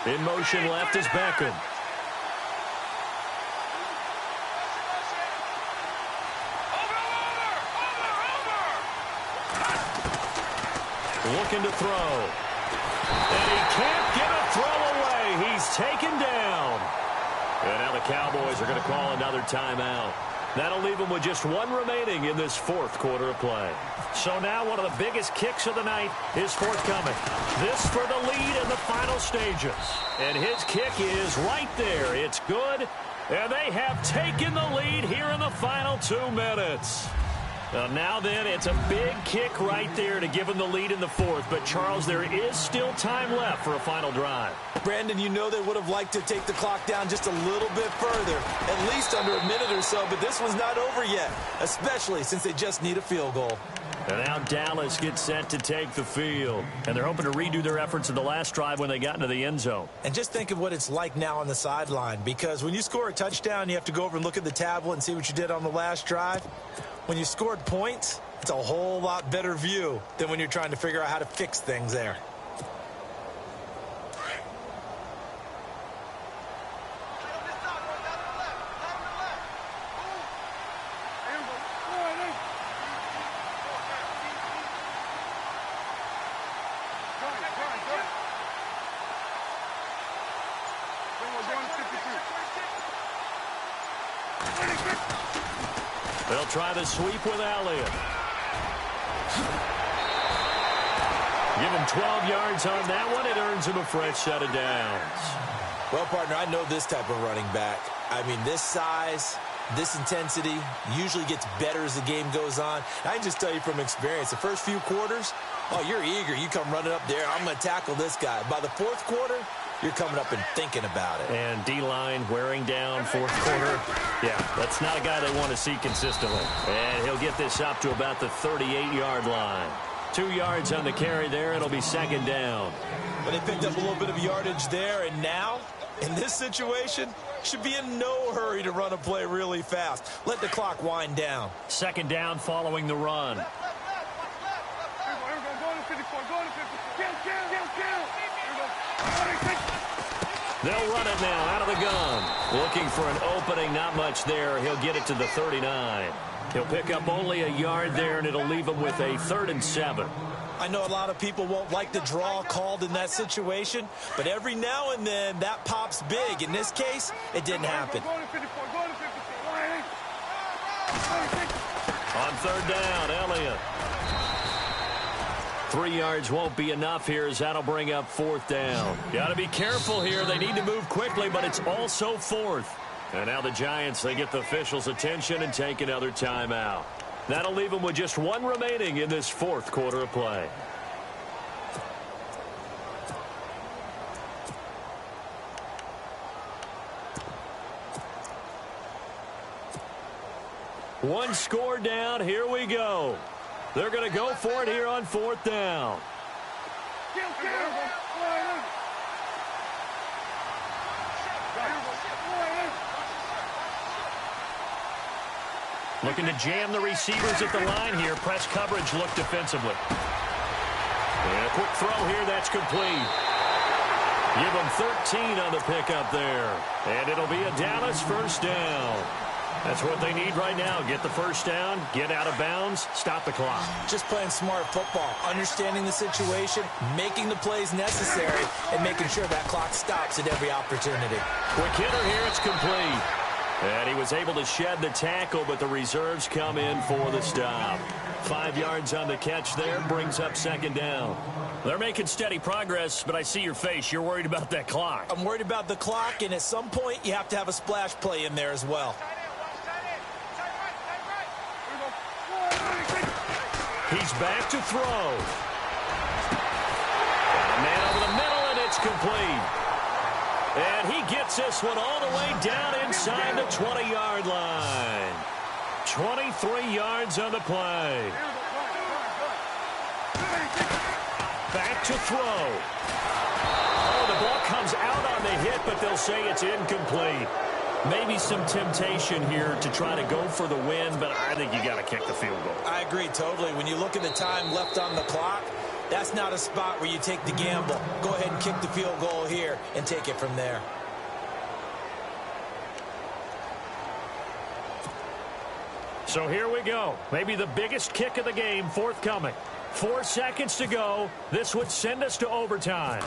In motion left is Beckham. Looking to throw. And he can't get a throw away. He's taken down. And now the Cowboys are going to call another timeout. That'll leave them with just 1 remaining in this 4th quarter of play. So now one of the biggest kicks of the night is forthcoming. This for the lead in the final stages. And his kick is right there. It's good. And they have taken the lead here in the final 2 minutes. Now then, it's a big kick right there to give them the lead in the 4th. But, Charles, there is still time left for a final drive. Brandon, you know they would have liked to take the clock down just a little bit further, at least under a minute or so, but this one's not over yet, especially since they just need a field goal. And now Dallas gets set to take the field. And they're hoping to redo their efforts in the last drive when they got into the end zone. And just think of what it's like now on the sideline, because when you score a touchdown, you have to go over and look at the tablet and see what you did on the last drive. When you scored points, it's a whole lot better view than when you're trying to figure out how to fix things there. They'll try the sweep with Elliott. Give him 12 yards on that one. It earns him a fresh set of downs. Well, partner, I know this type of running back. I mean, this size, this intensity usually gets better as the game goes on. I can just tell you from experience, the first few quarters, oh, you're eager. You come running up there. I'm going to tackle this guy. By the 4th quarter, you're coming up and thinking about it. And D-line wearing down 4th quarter. Yeah, that's not a guy they want to see consistently. And he'll get this up to about the 38-yard line. 2 yards on the carry there. It'll be 2nd down. But they picked up a little bit of yardage there, and now, in this situation, should be in no hurry to run a play really fast. Let the clock wind down. 2nd down following the run. They'll run it now out of the gun. Looking for an opening, not much there. He'll get it to the 39. He'll pick up only a yard there, and it'll leave him with a 3rd and 7. I know a lot of people won't like the draw called in that situation, but every now and then that pops big. In this case, it didn't happen. On 3rd down, Elliott. 3 yards won't be enough here as that'll bring up 4th down. Got to be careful here. They need to move quickly, but it's also 4th. And now the Giants, they get the officials' attention and take another timeout. That'll leave them with just 1 remaining in this 4th quarter of play. One score down. Here we go. They're going to go for it here on 4th down. Looking to jam the receivers at the line here. Press coverage look defensively. And a quick throw here. That's complete. Give them 13 on the pickup there. And it'll be a Dallas 1st down. That's what they need right now. Get the first down, get out of bounds, stop the clock. Just playing smart football, understanding the situation, making the plays necessary, and making sure that clock stops at every opportunity. Quick hitter here, it's complete. And he was able to shed the tackle, but the reserves come in for the stop. 5 yards on the catch there, brings up second down. They're making steady progress, but I see your face. You're worried about that clock. I'm worried about the clock, and at some point, you have to have a splash play in there as well. He's back to throw. A man over the middle, and it's complete. And he gets this one all the way down inside the 20-yard line. 23 yards on the play. Back to throw. Oh, the ball comes out on the hit, but they'll say it's incomplete. Maybe some temptation here to try to go for the win, but I think you got to kick the field goal. I agree totally. When you look at the time left on the clock, that's not a spot where you take the gamble. Go ahead and kick the field goal here and take it from there. So here we go. Maybe the biggest kick of the game forthcoming. 4 seconds to go. This would send us to overtime.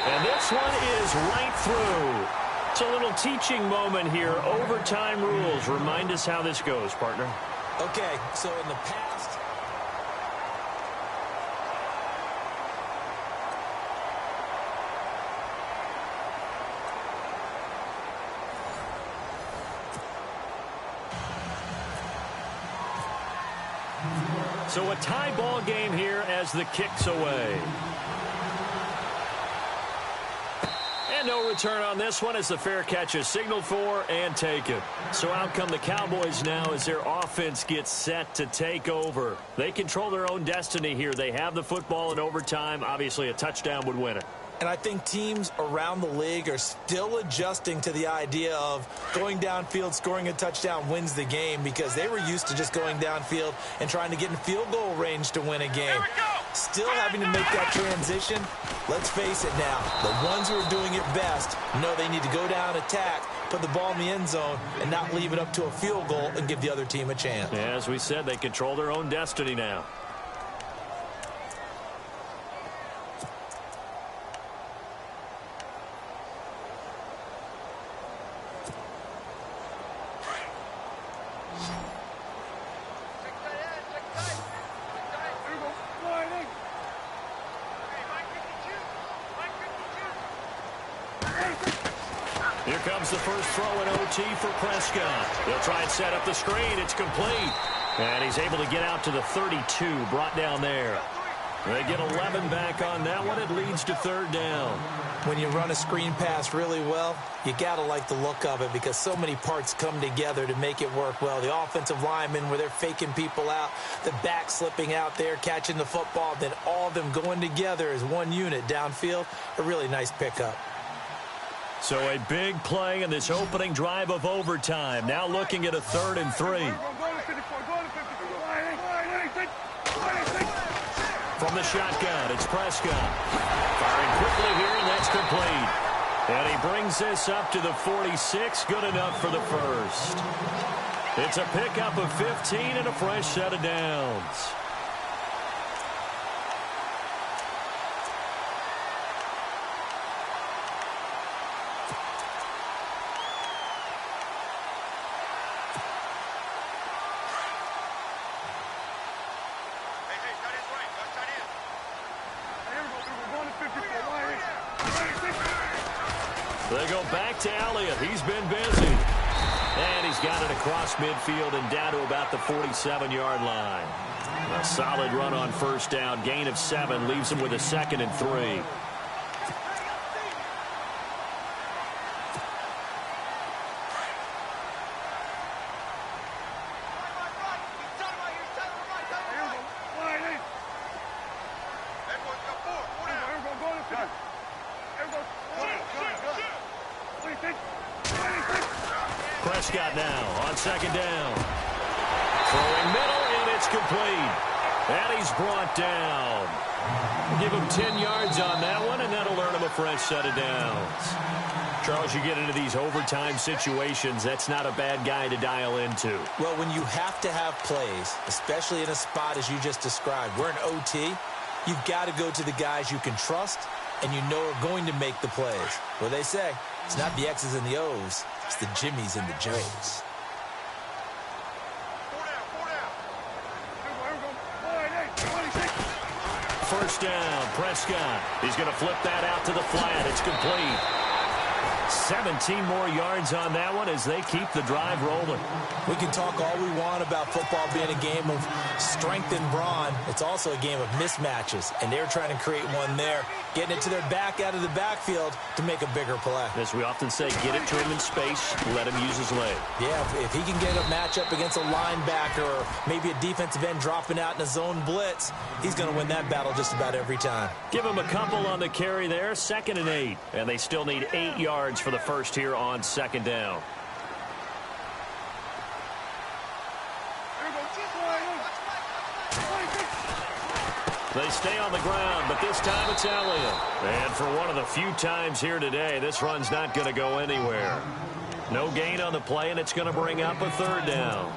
And this one is right through. It's a little teaching moment here. Overtime rules. Remind us how this goes, partner. Okay, so in the past... So a tie ball game here as the kick's away. And no return on this one as the fair catch is signaled for and taken. So out come the Cowboys now as their offense gets set to take over. They control their own destiny here. They have the football in overtime. Obviously, a touchdown would win it. And I think teams around the league are still adjusting to the idea of going downfield, scoring a touchdown wins the game because they were used to just going downfield and trying to get in field goal range to win a game. Still having to make that transition. Let's face it now, the ones who are doing it best know they need to go down, attack, put the ball in the end zone, and not leave it up to a field goal and give the other team a chance. Yeah, as we said, they control their own destiny now. Here comes the first throw in OT for Prescott. He'll try and set up the screen. It's complete. And he's able to get out to the 32, brought down there. They get 11 back on that one. It leads to third down. When you run a screen pass really well, you got to like the look of it because so many parts come together to make it work well. The offensive linemen where they're faking people out, the back slipping out there, catching the football, then all of them going together as one unit downfield. A really nice pickup. So a big play in this opening drive of overtime. Now looking at a 3rd and 3. From the shotgun, it's Prescott. Firing quickly here, and that's complete. And he brings this up to the 46. Good enough for the first. It's a pickup of 15 and a fresh set of downs. They go back to Elliott. He's been busy. And he's got it across midfield and down to about the 47-yard line. A solid run on first down. Gain of 7 leaves him with a 2nd and 3. Prescott now on 2nd down. Throwing middle, and it's complete. And he's brought down. Give him 10 yards on that one, and that'll earn him a fresh set of downs. Charles, you get into these overtime situations, that's not a bad guy to dial into. Well, when you have to have plays, especially in a spot as you just described, we're in OT, you've got to go to the guys you can trust and you know are going to make the plays. What they say, it's not the X's and the O's, it's the Jimmies and the Joes. First down, Prescott. He's going to flip that out to the flat. It's complete. 17 more yards on that one as they keep the drive rolling. We can talk all we want about football being a game of strength and brawn. It's also a game of mismatches, and they're trying to create one there, getting it to their back out of the backfield to make a bigger play. As we often say, get it to him in space, let him use his leg. Yeah, if he can get a matchup against a linebacker or maybe a defensive end dropping out in a zone blitz, he's going to win that battle just about every time. Give him a couple on the carry there, 2nd and 8, and they still need 8 yards for the first here on 2nd down. They stay on the ground, but this time it's Elliott. And for one of the few times here today, this run's not going to go anywhere. No gain on the play, and it's going to bring up a 3rd down.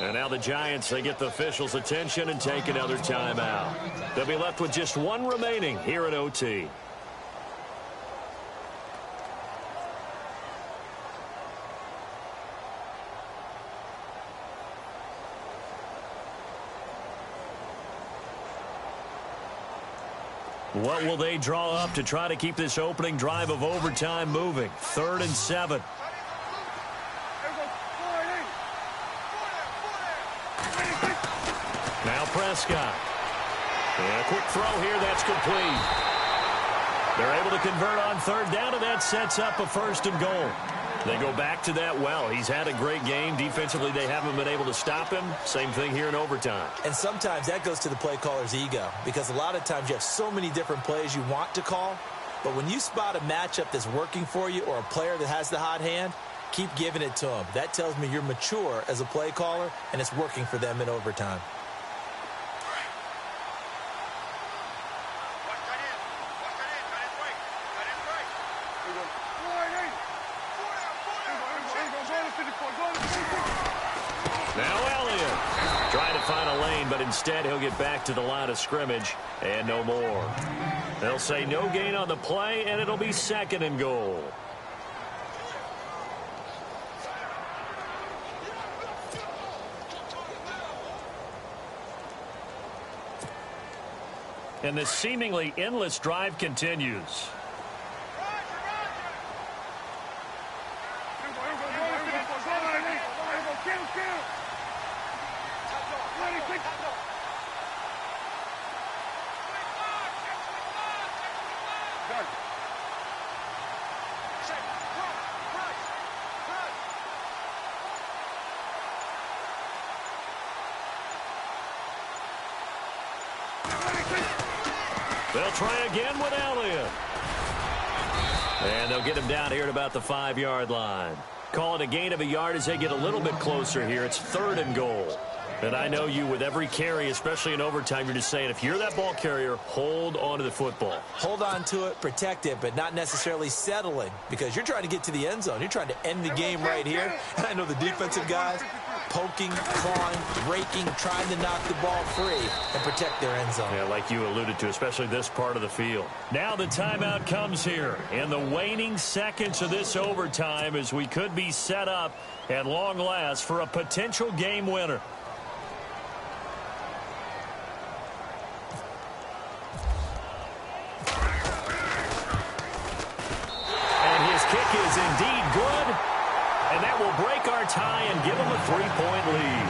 And now the Giants, they get the officials' attention and take another timeout. They'll be left with just one remaining here at OT. What will they draw up to try to keep this opening drive of overtime moving? 3rd and 7. Now Prescott. And a quick throw here, that's complete. They're able to convert on 3rd down, and that sets up a 1st and goal. They go back to that well. He's had a great game. Defensively, they haven't been able to stop him. Same thing here in overtime. And sometimes that goes to the play caller's ego, because a lot of times you have so many different plays you want to call, but when you spot a matchup that's working for you or a player that has the hot hand, keep giving it to him. That tells me you're mature as a play caller, and it's working for them in overtime. Now Elliott trying to find a lane, but instead he'll get back to the line of scrimmage and no more. They'll say no gain on the play, and it'll be 2nd and goal. And this seemingly endless drive continues. They'll try again with Elliott. And they'll get him down here at about the 5-yard line. Call it a gain of a yard as they get a little bit closer here. It's 3rd and goal. And I know you, with every carry, especially in overtime, you're just saying, if you're that ball carrier, hold on to the football. Hold on to it, protect it, but not necessarily settling, because you're trying to get to the end zone. You're trying to end the game right here. And I know the defensive guys poking, clawing, raking, trying to knock the ball free and protect their end zone. Yeah, like you alluded to, especially this part of the field. Now the timeout comes here in the waning seconds of this overtime, as we could be set up at long last for a potential game winner. Kick is indeed good, and that will break our tie and give them a 3-point lead.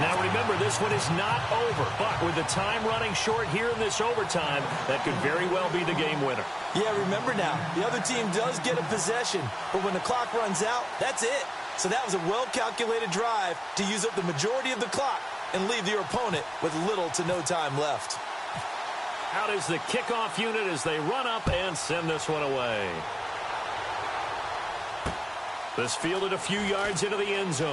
Now remember, this one is not over, but with the time running short here in this overtime, that could very well be the game winner. Yeah, remember now, the other team does get a possession, but when the clock runs out, that's it. So that was a well-calculated drive to use up the majority of the clock and leave your opponent with little to no time left. Out is the kickoff unit as they run up and send this one away. This fielded a few yards into the end zone.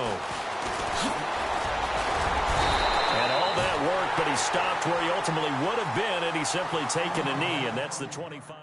And all that work, but he stopped where he ultimately would have been had he simply taken a knee, and that's the 25.